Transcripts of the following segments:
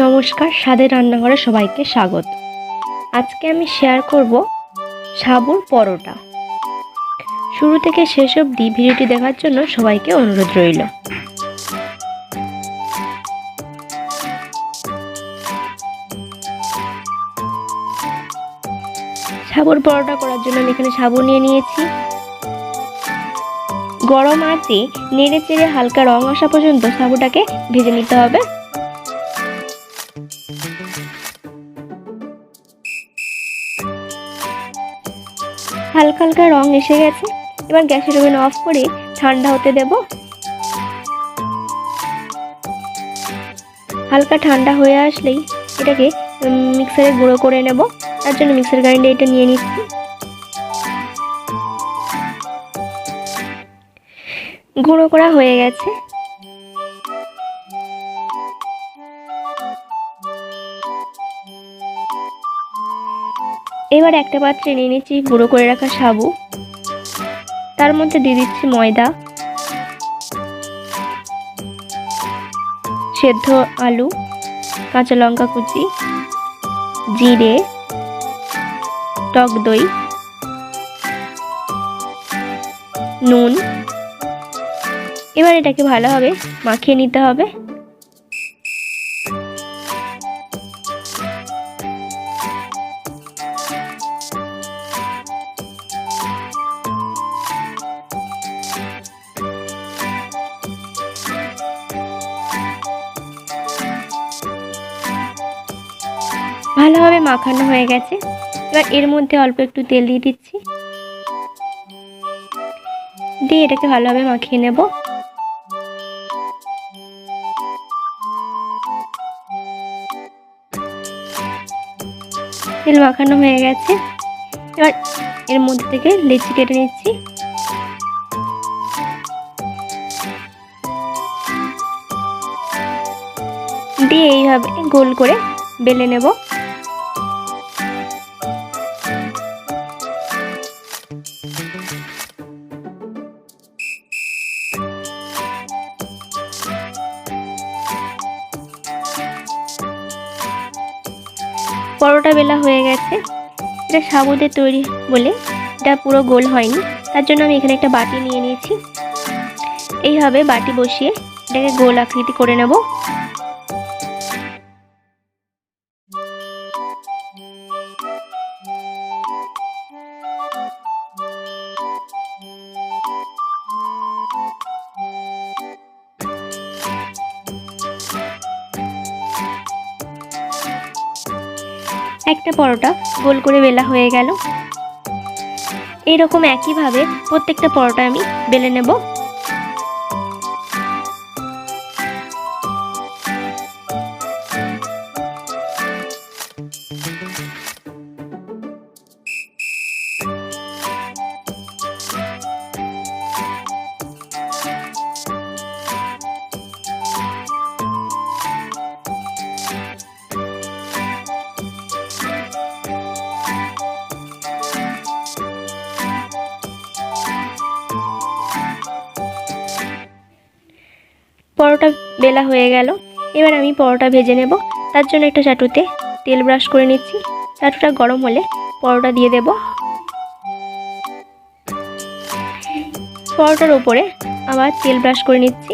নমস্কার, স্বাদের রান্নাঘরে সবাইকে স্বাগত। আজকে আমি শেয়ার করব সাবুর পরোটা। শুরু থেকে শেষ অবধি ভিডিওটি দেখার জন্য সবাইকে অনুরোধ রইল। সাবুর পরোটা করার জন্য আমি এখানে সাবু নিয়ে নিয়েছি। গরম আঁচে নেড়ে চেড়ে হালকা রং আসা পর্যন্ত সাবুটাকে ভেজে নিতে হবে। হালকা হালকা রং এসে গেছে। এবার গ্যাসের ওভেন অফ করে ঠান্ডা হতে দেব। হালকা ঠান্ডা হয়ে আসলেই এটাকে মিক্সারে গুঁড়ো করে নেব। তার জন্য মিক্সার গ্রাইন্ডারে এটা নিয়ে নিচ্ছি। গুঁড়ো করা হয়ে গেছে। এবার একটা পাত্রে নিয়ে নিচ্ছি গুঁড়ো করে রাখা সাবু। তার মধ্যে দিয়ে দিচ্ছি ময়দা, সেদ্ধ আলু, কাঁচা লঙ্কা কুচি, জিরে, টক দই, নুন। এবার এটাকে ভালোভাবে মাখিয়ে নিতে হবে। ভালোভাবে মাখানো হয়ে গেছে। এবার এর মধ্যে অল্প একটু তেল দিয়ে দিচ্ছি, দিয়ে এটাকে ভালোভাবে মাখিয়ে নেব। তেল মাখানো হয়ে গেছে। এবার এর মধ্যে থেকে লেচি কেটে নিচ্ছি। দিয়ে এইভাবে গোল করে বেলে নেব। পরোটা বেলা হয়ে গেছে। এটা সাবু দিয়ে তৈরি বলে এটা পুরো গোল হয়নি। তার জন্য আমি এখানে একটা বাটি নিয়ে নিয়েছি। এইভাবে বাটি বসিয়ে এটাকে গোল আকৃতি করে নেব। একটা পরোটা গোল করে বেলা হয়ে গেল। এইরকম একইভাবে প্রত্যেকটা পরোটা আমি বেলে নেব। পরোটা বেলা হয়ে গেল। এবার আমি পরোটা ভেজে নেব। তার জন্য একটা চাটুতে তেল ব্রাশ করে নিচ্ছি। চাটুটা গরম হলে পরোটা দিয়ে দেব। পরোটার উপরে আবার তেল ব্রাশ করে নিচ্ছি।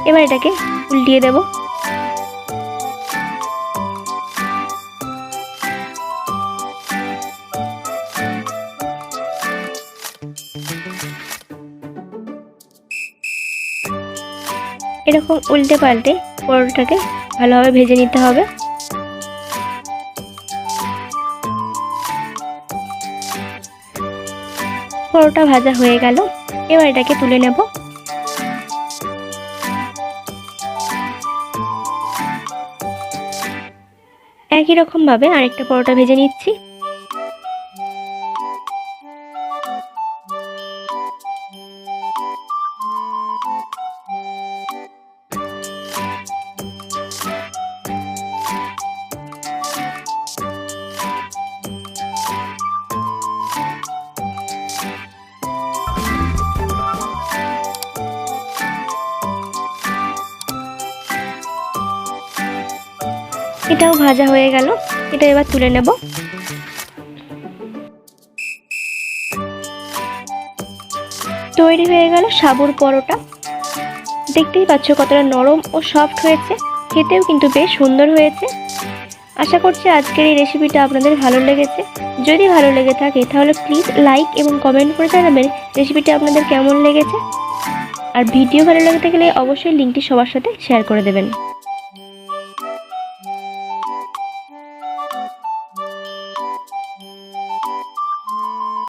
এবার এটাকে উল্টিয়ে দেব। এরকম উল্টে পাল্টে পরোটাটাকে ভালোভাবে ভেজে নিতে হবে। পরোটা ভাজা হয়ে গেল। এবার এটাকে তুলে নেব। একই রকম ভাবে আরেকটা পরোটা ভেজে নিচ্ছি। এটাও ভাজা হয়ে গেল, এটা এবার তুলে নেব। তৈরি হয়ে গেল সাবুর পরোটা। দেখতেই পাচ্ছ কতটা নরম ও সফট হয়েছে, খেতেও কিন্তু বেশ সুন্দর হয়েছে। আশা করছি আজকের এই রেসিপিটা আপনাদের ভালো লেগেছে। যদি ভালো লেগে থাকে তাহলে প্লিজ লাইক এবং কমেন্ট করে জানাবেন রেসিপিটা আপনাদের কেমন লেগেছে। আর ভিডিও ভালো লেগে থাকলে অবশ্যই লিঙ্কটি সবার সাথে শেয়ার করে দেবেন।